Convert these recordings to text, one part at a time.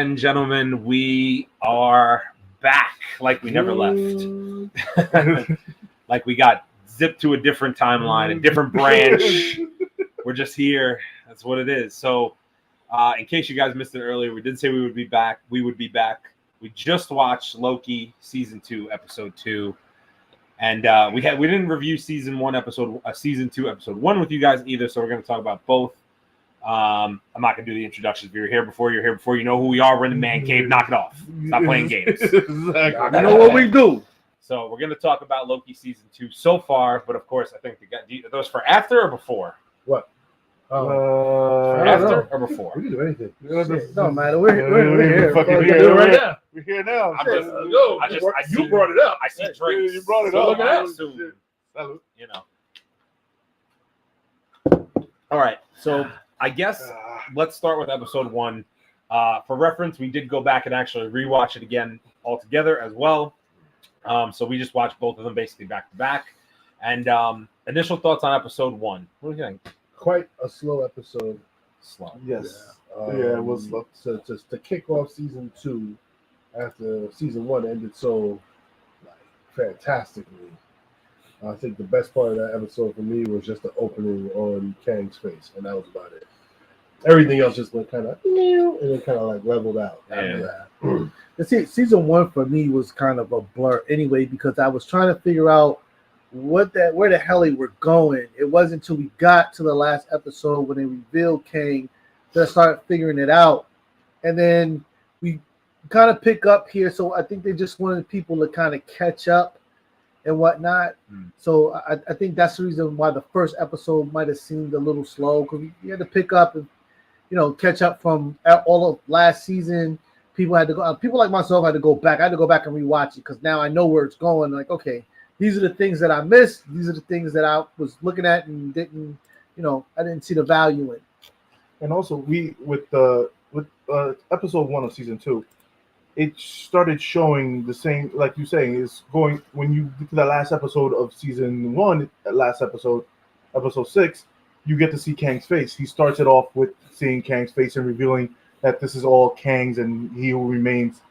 and gentlemen, we are back like we never left. Like we got zipped to a different timeline, a different branch. We're just here. That's what it is. So, in case you guys missed it earlier, we did say we would be back. We We just watched Loki season 2, episode 2, and we didn't review season 2, episode 1 with you guys either. So we're going to talk about both. I'm not going to do the introductions. If you're here before, you know who we are. We're in the man cave. Knock it off. Stop playing games. Exactly. I know what we do. So we're going to talk about Loki season 2 so far, but of course, I think those for after or before. What? After or before? We can do anything. No matter. We're here. We're here right now. We're here now. You brought it up. I see drinks. You brought it So up. I assume, you know. All right. So I guess let's start with episode 1. For reference, we did go back and actually rewatch it again all together as well. So we just watched both of them basically back to back. And initial thoughts on episode 1. What do you think? Quite a slow episode. Slow. Yes. Yeah, it was slow. So just to kick off season 2 after season 1 ended so fantastically. I think the best part of that episode for me was just the opening on Kang's face, and that was about it. Everything else just went kind of, and then kind of like leveled out after that. See, season 1 for me was kind of a blur anyway, because I was trying to figure out where the hell they were going. It wasn't until we got to the last episode when they revealed Kang that I started figuring it out. And then we kind of pick up here. So I think they just wanted people to kind of catch up and whatnot. So I think that's the reason why the first episode might have seemed a little slow, because we had to pick up and catch up from all of last season. People had to go. People like myself had to go back. I had to go back and rewatch it because now I know where it's going. Like, okay, these are the things that I missed. These are the things that I was looking at and didn't, I didn't see the value in. And also, with episode 1 of season 2, it started showing the same, like you saying, is going when you get to the last episode of season 1, episode 6, you get to see Kang's face. He starts it off with seeing Kang's face and revealing that this is all Kang's and he who remains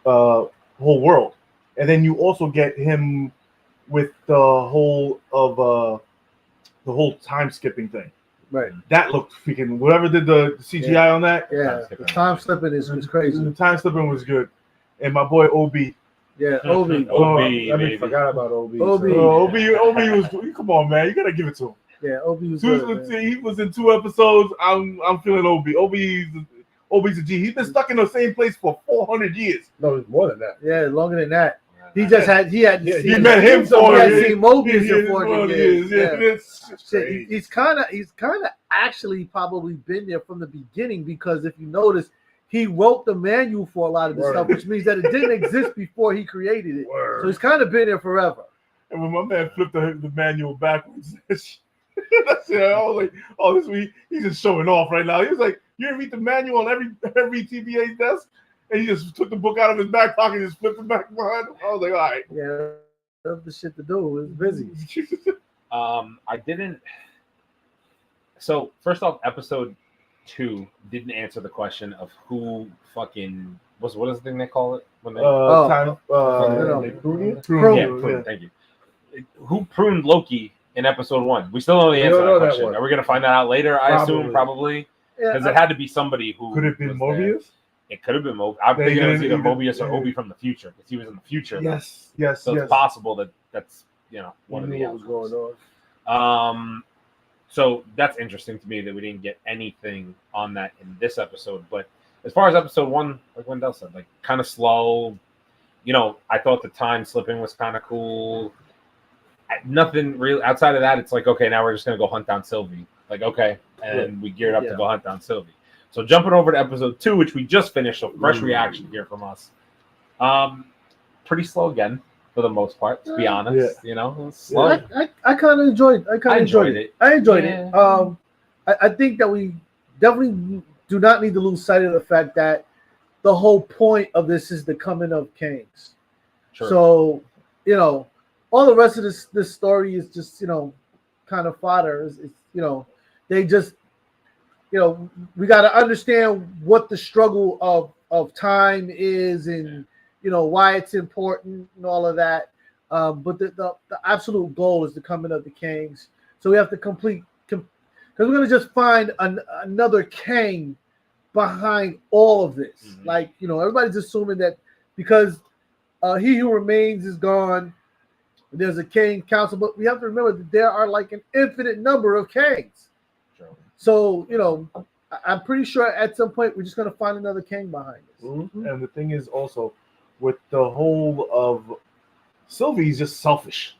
whole world. And then you also get him with the whole time skipping thing. Right. That looked freaking, whatever did the CGI on that. Yeah, the time slipping is crazy. The time slipping was good. And my boy Obi. Yeah, Obi. I forgot about Obi. Obi was, come on, man. You got to give it to him. Yeah, Obi was good, he was in 2 episodes. I'm feeling Obi. Obi's a G. He's been stuck in the same place for 400 years. No, it's more than that. Yeah, longer than that. He met him for seen mobius for 400 years. Yeah. He's kind of actually probably been there from the beginning, because if you notice, he wrote the manual for a lot of this stuff, which means that it didn't exist before he created it. So he's kind of been there forever. And when my man flipped the manual backwards, that's it. I was like, oh, this week he's just showing off right now. He was like, you didn't read the manual on every TBA desk? And he just took the book out of his back pocket and just flipped it back behind him. I was like, all right. Yeah, that's the shit to do. It was busy. I didn't. So first off, episode 2 didn't answer the question of who fucking what is the thing they call it when they prune. Thank you. Who pruned Loki in episode 1? We still don't know the answer to that question. Are we gonna find that out later? I assume probably, because it had to be somebody who could have been Mobius. There. It could have been Mobius. I'm thinking it was either Mobius or Obi from the future, because he was in the future. Yes. So it's possible that's one of the what was going on. So that's interesting to me that we didn't get anything on that in this episode. But as far as episode 1, like Wendell said, like kind of slow. I thought the time slipping was kind of cool. Nothing real outside of that. It's like, okay, now we're just gonna go hunt down Sylvie. Like, okay, and we geared up to go hunt down Sylvie. So jumping over to episode 2, which we just finished, so fresh reaction here from us. Pretty slow again for the most part, to be honest. Slow. I kind of enjoyed. I enjoyed it. I think that we definitely do not need to lose sight of the fact that the whole point of this is the coming of Kangs. Sure. So all the rest of this story is just kind of fodder. They just we got to understand what the struggle of of time is, and why it's important and all of that. But the absolute goal is the coming of the Kangs. So we have to complete, because we're gonna just find another Kang behind all of this. Mm-hmm. Like everybody's assuming that because He Who Remains is gone, there's a Kang council, but we have to remember that there are like an infinite number of Kangs. Sure. So I'm pretty sure at some point we're just gonna find another Kang behind us. Mm-hmm. And the thing is also with the whole of Sylvie's just selfish.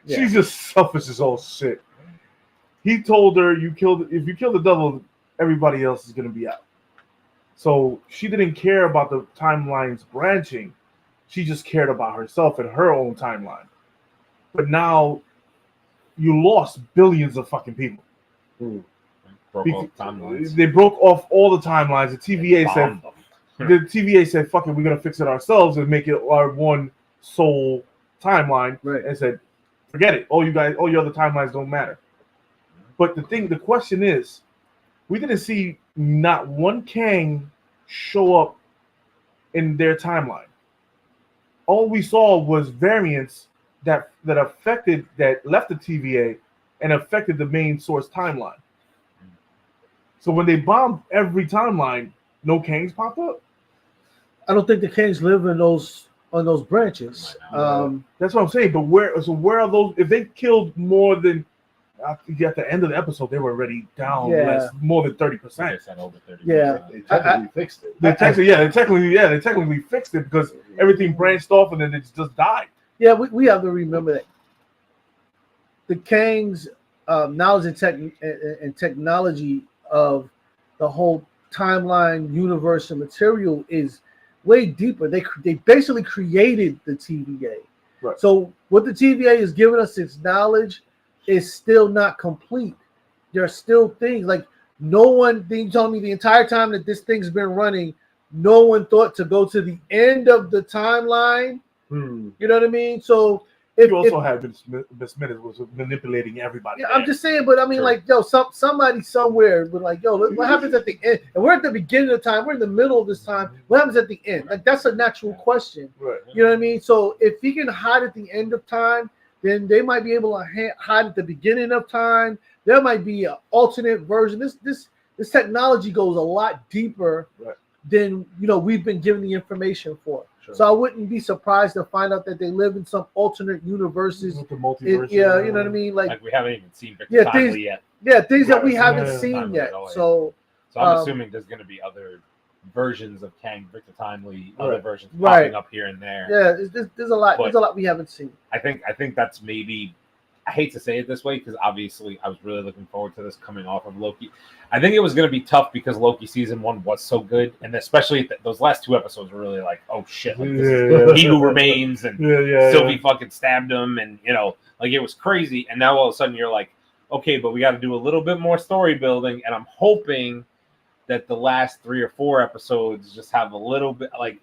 She's just selfish as all shit. He told her, if you kill the devil, everybody else is gonna be out. So she didn't care about the timelines branching. She just cared about herself and her own timeline. But now you lost billions of fucking people. Broke off timelines. They broke off all the timelines. The TVA said, fuck it, we're gonna fix it ourselves and make it our one sole timeline. Right. And said, forget it. All your other timelines don't matter. But the question is, we didn't see not one Kang show up in their timeline. All we saw was variants that left the TVA and affected the main source timeline. So when they bombed every timeline, no Kangs popped up. I don't think the Kangs live on those branches. That's what I'm saying. But where are those? If they killed more than, I think at the end of the episode, they were already down more than 30%. Over 30%. Yeah. They technically fixed it. They technically fixed it because everything branched off and then it just died. Yeah, we have to remember that the Kangs' knowledge and technology of the whole timeline, universe, and material is way deeper. They basically created the TVA. Right. So what the TVA is giving us, its knowledge, is still not complete. There are still things like you told me the entire time that this thing's been running, no one thought to go to the end of the timeline. You know what I mean? So You also had Miss Minutes was manipulating everybody. Yeah, I'm just saying, but I mean, like, somebody somewhere was like, what happens at the end? And we're at the beginning of time. We're in the middle of this time. What happens at the end? Like, that's a natural question. Right. You know what I mean? So if he can hide at the end of time, then they might be able to hide at the beginning of time. There might be an alternate version. This technology goes a lot deeper than we've been given the information for. Sure. So I wouldn't be surprised to find out that they live in some alternate universes. With the multiverse, you know what I mean? Like we haven't even seen Victor Timely yet. Yeah, things that we haven't seen yet. So I'm assuming there's going to be other versions of Kang, Victor Timely, other versions popping up here and there. Yeah, there's a lot. There's a lot we haven't seen. I think that's maybe. I hate to say it this way because obviously I was really looking forward to this coming off of Loki. I think it was going to be tough because Loki season 1 was so good, and especially those last 2 episodes were really like, oh shit, like, this is He Who Remains, and Sylvie fucking stabbed him, and like it was crazy. And now all of a sudden you're like, okay, but we got to do a little bit more story building, and I'm hoping that the last 3 or 4 episodes just have a little bit like,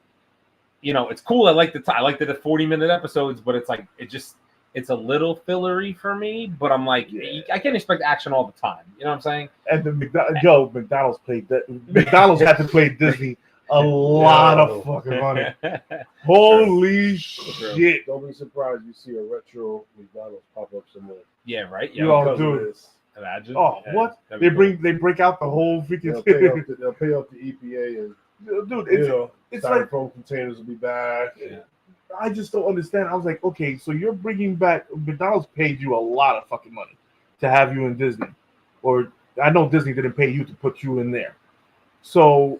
it's cool. I like the 40-minute episodes, but it's like it's a little fillery for me, but I'm like, I can't expect action all the time. You know what I'm saying? And the McDonald's played that. McDonald's had to play Disney a lot of fucking money. Holy shit! Don't be surprised you see a retro McDonald's pop up somewhere. Yeah, right. You all do it. Imagine. Oh, what? They break out the whole freaking. They'll pay up the EPA and dude, it's styrofoam like containers will be back. Yeah. I just don't understand. I was like, okay, so you're bringing back McDonald's paid you a lot of fucking money to have you in Disney, or I know Disney didn't pay you to put you in there. So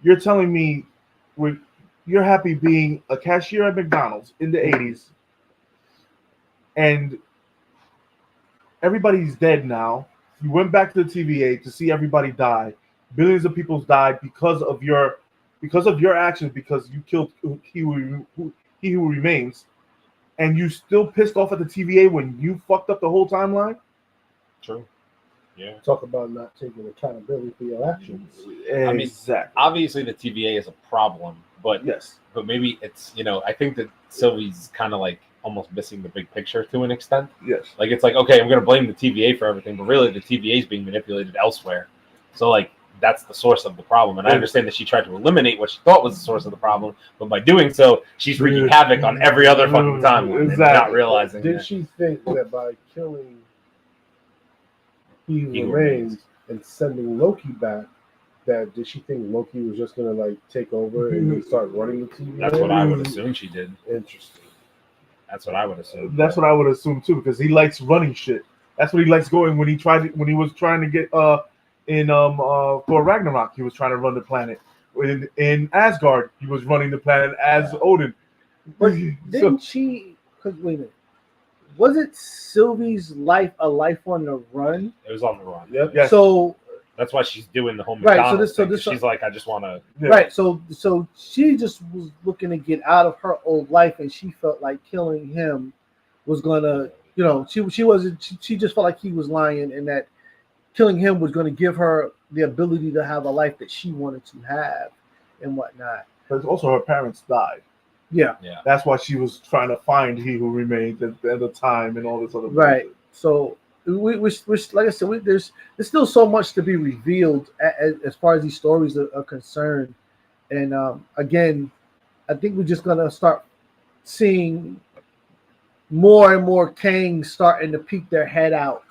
you're telling me you're happy being a cashier at McDonald's in the 80s, and everybody's dead now. You went back to the TVA to see everybody die. Billions of people died because of your actions, because you killed he who remains, and you still pissed off at the TVA when you fucked up the whole timeline. True. Yeah. Talk about not taking accountability for your actions. I mean, obviously the TVA is a problem, but maybe it's I think that Sylvie's kind of like almost missing the big picture to an extent. Yes. Like it's like, okay, I'm going to blame the TVA for everything, but really the TVA is being manipulated elsewhere. So like that's the source of the problem. And I understand that she tried to eliminate what she thought was the source of the problem, but by doing so, she's wreaking havoc on every other fucking timeline and not realizing. Did she think that by killing He Who Remains and sending Loki back, that did she think Loki was just gonna like take over and start running the TV? That's what I would assume she did. Interesting. That's what I would assume. That's what I would assume too, because he likes running shit. That's what he likes going when he was trying to get in Thor Ragnarok, he was trying to run the planet. In Asgard, he was running the planet as Odin. But didn't she? Because wait a minute, was it Sylvie's life a life on the run? It was on the run. Yep. Yes. So that's why she's doing the whole Right, McDonald's so thing. this- She's like, I just want to. Yeah. right, so she just was looking to get out of her old life, and she felt like killing him was gonna, she just felt like he was lying, and that killing him was going to give her the ability to have a life that she wanted to have and whatnot. But also her parents died. Yeah, That's why she was trying to find He Who Remains at the time and all this other right. bullshit. So we like I said, there's still so much to be revealed as far as these stories are concerned. And again, I think we're just gonna start seeing more and more Kangs starting to peek their head out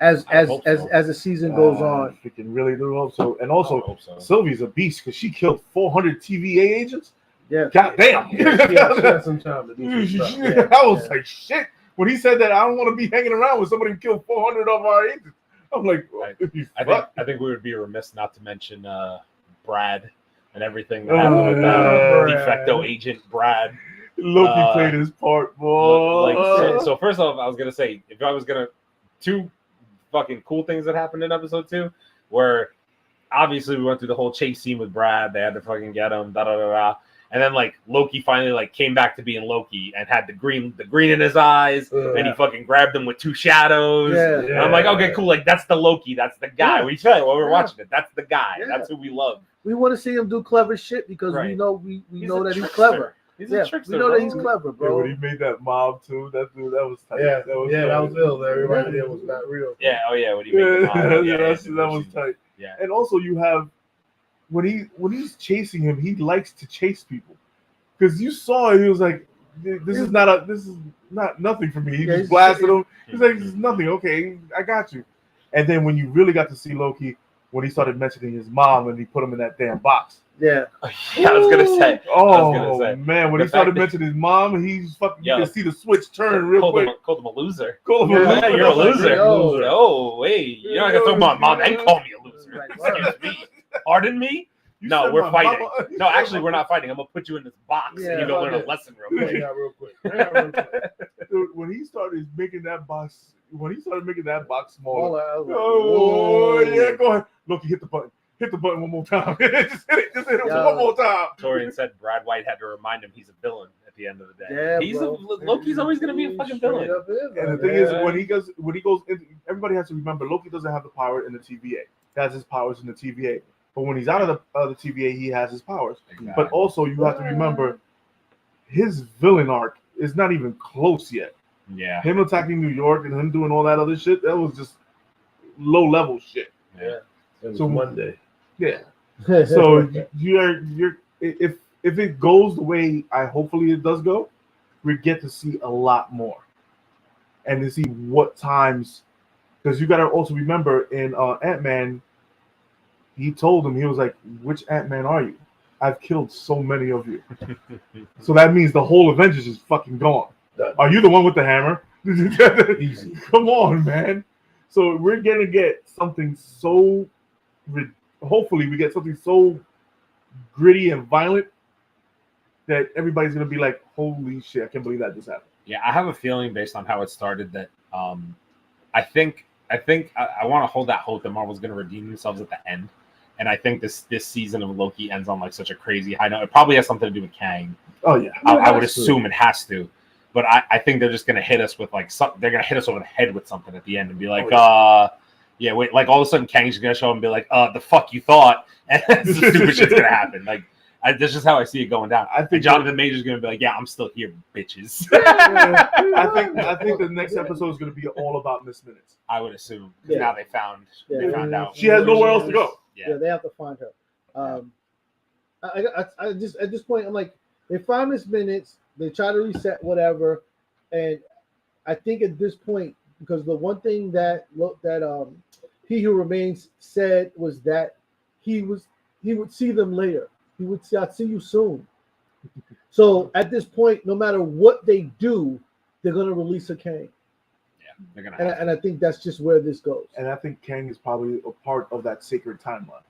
as the season goes on. Freaking really do hope so. And I also, hope so. Sylvie's a beast because she killed 400 TVA agents. Yeah, God damn. She had some time to do some stuff. I was like, shit. When he said that, I don't want to be hanging around with somebody who killed 400 of our agents. I'm like, I think we would be remiss not to mention Brad and everything that happened with Brad. de facto agent Brad. Loki played his part, boy. So first off, I was gonna say, if I was gonna, two fucking cool things that happened in episode 2 where obviously we went through the whole chase scene with Brad. They had to fucking get him, and then like Loki finally like came back to being Loki and had the green in his eyes, and he fucking grabbed him with 2 shadows. Yeah. And I'm like, okay, cool. Like that's the Loki. That's the guy. Yeah. We said it while we were Yeah. watching it. That's the guy. Yeah. That's who we love. we want to see him do clever shit because Right. we know we He's know a that he's trickster. clever. He's Yeah, a trickster. we know that he's bro. clever, Yeah, bro. when he made that mob too, that was tight. Yeah, that was ill. Everybody there was not real. Yeah. Oh yeah. When he made the Yeah, mob. that was tight. Yeah. And also, you have when he's chasing him, he likes to chase people because you saw it. He was like, "This is not nothing for me." He Yeah, just blasted him. He's like, "This is nothing. Okay, I got you." And then when you really got to see Loki, when he started mentioning his mom and he put him in that damn box. Yeah, Yeah, I was gonna say. Oh man, when The he started fact that- mentioning his mom, he's fucking. Yeah. You can see the switch turn real Called quick. him a loser. Call him Yeah, You're a loser. Yo. Oh, wait. You're not gonna talk about mom and call me a loser. Right. Excuse me. Pardon me? You No, said we're my fighting. mama- No, actually, we're not fighting. I'm gonna put you in this box Yeah, and you're gonna learn a okay. lesson real quick. Hang out real quick. Dude, when he started making that box smaller. All I was like, Oh whoa. yeah, go ahead. Loki, hit the button. Hit the button one more time. Just hit it Yo. one more time. Torian said Brad White had to remind him he's a villain at the end of the day. Yeah, bro. Loki's always gonna be a fucking villain. And the thing is, when he goes, everybody has to remember Loki doesn't have the power in the TVA. He has his powers in the TVA. But when he's out of the TVA, he has his powers. But also, you have to remember his villain arc is not even close yet. Yeah. Him attacking New York and him doing all that other shit, that was just low level shit. Yeah. So Monday. Yeah. So you're if it goes the way hopefully it does go, we get to see a lot more, and to see what times, because you got to also remember in Ant-Man, he told him, he was like, "Which Ant-Man are you? I've killed so many of you." So that means the whole Avengers is fucking gone. Done. Are you the one with the hammer? Easy. Come on, man. So we're gonna get something so. Hopefully, we get something so gritty and violent that everybody's gonna be like, "Holy shit! I can't believe that just happened." Yeah, I have a feeling based on how it started that I think I want to hold that hope that Marvel's going to redeem themselves at the end, and I think this season of Loki ends on like such a crazy high note. It probably has something to do with Kang. Oh yeah, I would assume it has to, but I think they're just going to hit us with like they're going to hit us over the head with something at the end and be like, yeah, wait, like all of a sudden Kang's going to show up and be like, the fuck you thought, and some stupid shit's going to happen. Like, that's just how I see it going down. I think Jonathan Major's going to be like, yeah, I'm still here, bitches. I think the next episode is going to be all about Miss Minutes. I would assume. Yeah. Now they found out. She has nowhere else to go. Yeah, they have to find her. I just at this point, I'm like, they find Miss Minutes, they try to reset whatever, and I think at this point, because the one thing that He Who Remains said was that he would see them later. He would say, "I'll see you soon." So at this point, no matter what they do, they're gonna release a Kang. Yeah, they're gonna. And I think that's just where this goes. And I think Kang is probably a part of that sacred timeline.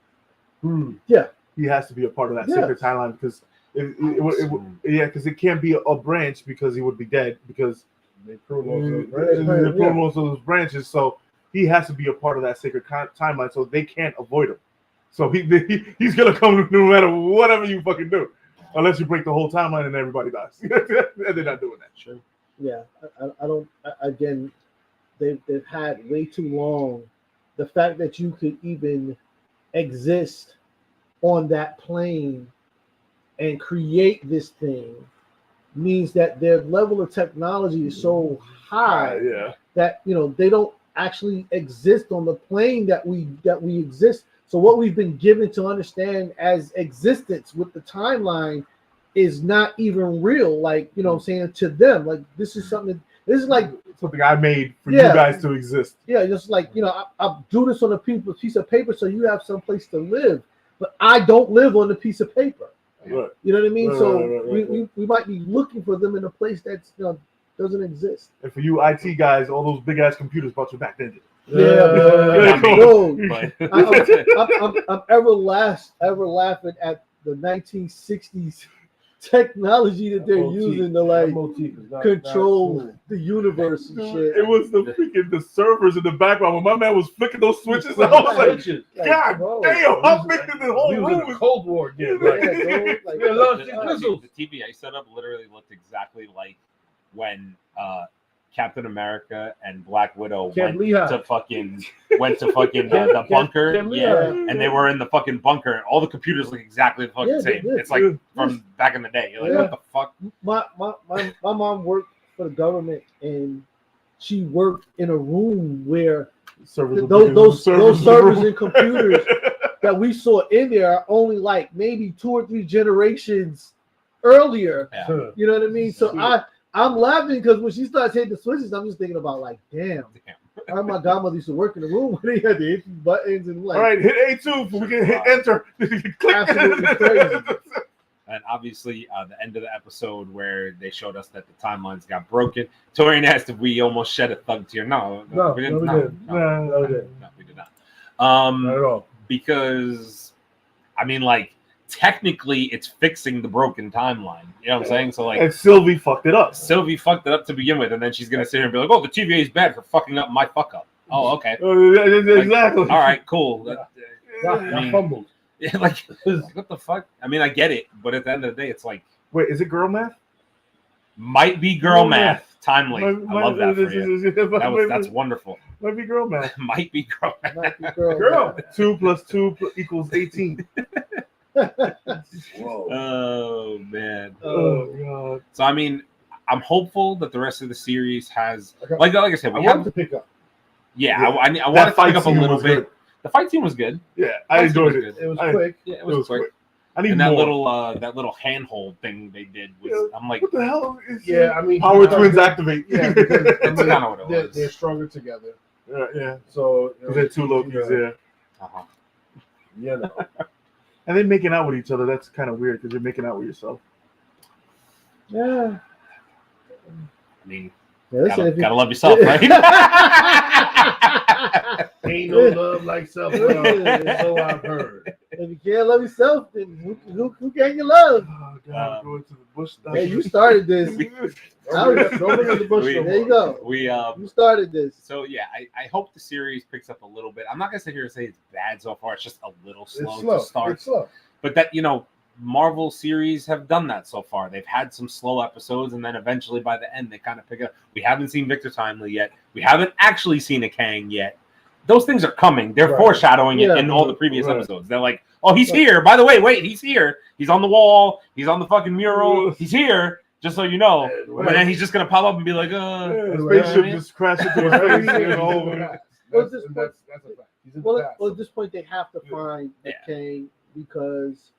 Yeah, he has to be a part of that sacred timeline because because it can't be a branch because he would be dead because they prune most of those branches. So he has to be a part of that sacred timeline, so they can't avoid him. So he's gonna come no matter whatever you fucking do, unless you break the whole timeline and everybody dies. And they're not doing that. Sure. Yeah, I don't. Again, they've had way too long. The fact that you could even exist on that plane and create this thing means that their level of technology is so high that they don't actually exist on the plane that we exist. So what we've been given to understand as existence with the timeline is not even real. Like, I'm saying, to them, like, this is something I made for you guys to exist. Yeah, just like, I do this on a piece of paper so you have some place to live, but I don't live on the piece of paper. Right. You know what I mean? Right. We might be looking for them in a place that's doesn't exist. And for you IT guys, all those big ass computers brought you back then. I'm ever laughing at the 1960s technology that they're using to control the universe and shit. It was the servers in the background when my man was flicking those switches. I was like, God damn, I'm making the whole room in the Cold War again. The TVA setup literally looked exactly like when Captain America and Black Widow went to fucking the bunker. And they were in the fucking bunker. And all the computers look exactly the fucking same. It's like from back in the day. You're like, what the fuck? My mom worked for the government, and she worked in a room where those servers and computers that we saw in there are only like maybe 2 or 3 generations earlier. Yeah. You know what I mean? So I'm laughing because when she starts hitting the switches, I'm just thinking about like, damn. My godmother used to work in the room where they had to hit these buttons and like. All right, hit A2 so we can hit enter. Absolutely crazy. And obviously, the end of the episode where they showed us that the timelines got broken. Torian asked if we almost shed a thug tear. No, we didn't. No, we did not. Not at all. Because, I mean, like, technically it's fixing the broken timeline. You know what I'm saying? So like, and Sylvie fucked it up. Sylvie fucked it up to begin with, and then she's gonna sit here and be like, "Oh, the TVA is bad for fucking up my fuck up." Oh, okay. Exactly. Like, all right, cool. I fumbled. Yeah, like what the fuck? I mean, I get it, but at the end of the day, it's like, wait, is it girl math? Might be girl math. Timely. I love that for you. That's wonderful. Might be girl math. Might be girl math. Might be girl math. 2 + 2 = 18. Whoa. Oh man. Oh god. So I mean, I'm hopeful that the rest of the series has, like I said, we have to pick up. Yeah, I want to pick up a little bit. Good. The fight scene was good. Yeah, I enjoyed it. It was quick. Yeah, it was quick. I need and more. that little handhold thing they did was. I'm like, what the hell? I mean, Power Twins activate. Yeah, because that's kind of what it was. They're stronger together. Yeah. So they're 2 Lokis. Yeah. And then making out with each other, that's kind of weird because you're making out with yourself. Yeah. I mean, gotta love yourself, right? Ain't no love like self-love, so I've heard. If you can't love yourself, then who can you love? Oh, God, going to the bush. Hey, you started this. Don't bring up the bush. There you go. You started this. So, yeah, I hope the series picks up a little bit. I'm not going to sit here and say it's bad so far. It's just a little slow to start. It's slow. But that, Marvel series have done that so far. They've had some slow episodes, and then eventually by the end, they kind of pick it up. We haven't seen Victor Timely yet. We haven't actually seen a Kang yet. Those things are coming. They're foreshadowing it in all the previous episodes. They're like, oh, he's here. By the way, wait, he's here. He's on the wall. He's on the fucking mural. He's here, just so you know. But then he's just going to pop up and be like, spaceship just crashed into his face. That's a fact. He's in Well, the past. at this point, they have to find the Kang because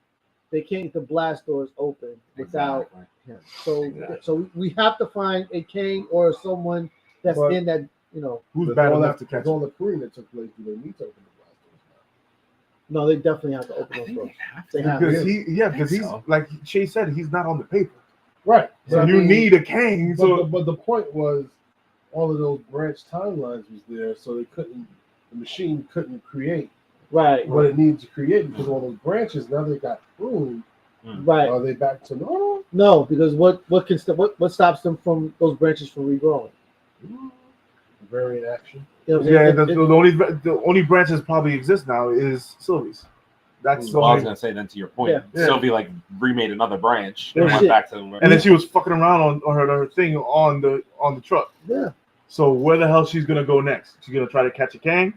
they can't get the blast doors open without him. So we have to find a Kang or someone that's in that, who's bad all enough to catch all him. the Korean that took place. Do they need to open the blast doors now? No, they definitely have to open those doors. They have Because to. because he's like Shay said, he's not on the paper. Right. So But I you mean, need a Kang. But the point was, all of those branch timelines was there, so the machine couldn't create Right. what it needed to create because all those branches now they got pruned. Right. Are they back to normal? No, because what stops them from those branches from regrowing? Variant action. You know what I'm saying? The only branches probably exist now is Sylvie's. That's the Well, I was only. gonna say then to your point, Yeah. Sylvie like remade another branch Oh, and went shit. back to the And then she was fucking around on her thing on the truck. Yeah. So where the hell she's gonna go next? She's gonna try to catch a Kang?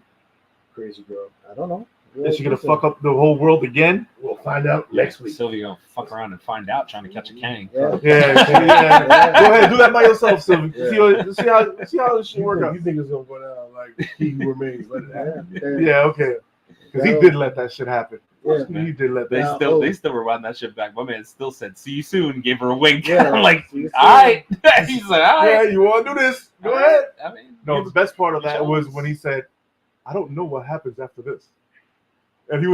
Crazy girl. I don't know. Is she gonna fuck up the whole world again? We'll find out next week. Sylvie gonna fuck around and find out trying to catch a Kang. Yeah. Yeah. Go ahead, do that by yourself, Sylvie. Yeah. See how this shit work out. You think it's gonna go down like he who remains? Let it happen. Yeah, okay. Because he did let that shit happen. Yeah. He did let They that. still were running that shit back. My man still said, "See you soon." Gave her a wink. Yeah. I'm like, See you all right. He's like, all Yeah, right. you want to do this? Go All ahead. right. I mean, No, the best part of that Show was us. when he said, "I don't know what happens after this," and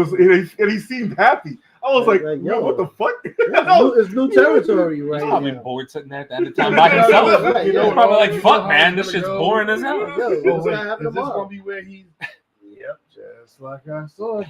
he seemed happy. I was like, Like, "Yo, what the fuck?" It's new territory right he's probably now. bored sitting there at the end of time by himself. Right, He's yeah. probably like, You know "Fuck, how man, it's this shit's gonna go." boring as hell." Yo, Oh, what's wait, gonna happen is this tomorrow? gonna be where he's? Yep, just like I saw.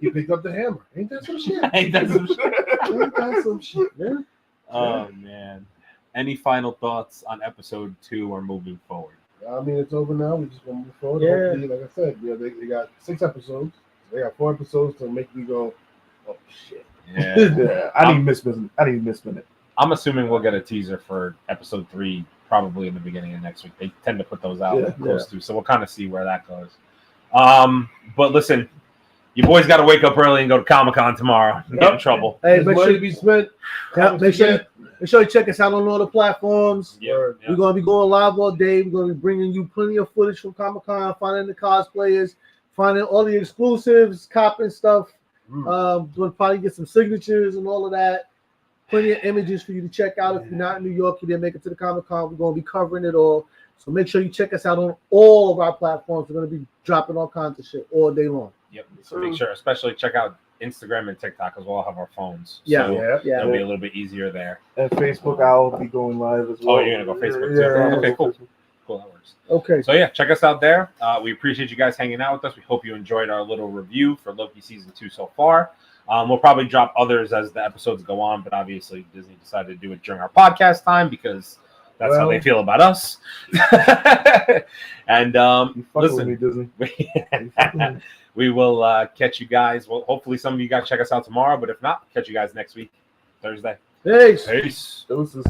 He picked up the hammer. Ain't that some shit? Ain't that some shit? Ain't that some shit, man? Oh man. Any final thoughts on episode 2 or moving forward? I mean, it's over now. We're just gonna move forward. Yeah. Hopefully, like I said, they got 6 episodes. They got 4 episodes to make me go, oh shit. Yeah. Yeah, I didn't miss minute. I'm assuming we'll get a teaser for episode 3 probably in the beginning of next week. They tend to put those out Yeah. close to, so we'll kind of see where that goes. But listen, you boys got to wake up early and go to Comic-Con tomorrow and get in trouble. Hey, There's make money sure, to be spent. make sure you check us out on all the platforms. Yeah, We're gonna be going live all day. We're gonna be bringing you plenty of footage from Comic-Con, finding the cosplayers, finding all the exclusives, copping stuff. We'll probably get some signatures and all of that. Plenty of images for you to check out. If you're not in New York, you didn't make it to the Comic-Con, we're gonna be covering it all. So make sure you check us out on all of our platforms. We're gonna be dropping all kinds of shit all day long. Yep. So make sure, especially check out Instagram and TikTok as well. Have our phones. Yeah. So Yeah. it'll be a little bit easier there. And Facebook, I'll be going live as well. Oh, you're gonna go Facebook too? Yeah. Okay, cool. Cool, that works. Okay. So yeah, check us out there. We appreciate you guys hanging out with us. We hope you enjoyed our little review for Loki season 2 so far. We'll probably drop others as the episodes go on, but obviously Disney decided to do it during our podcast time because that's how they feel about us. And You fucking with listen, me, Disney. we will catch you guys. Well, hopefully some of you guys check us out tomorrow, but if not, catch you guys next week, Thursday. Peace. Peace. Doses.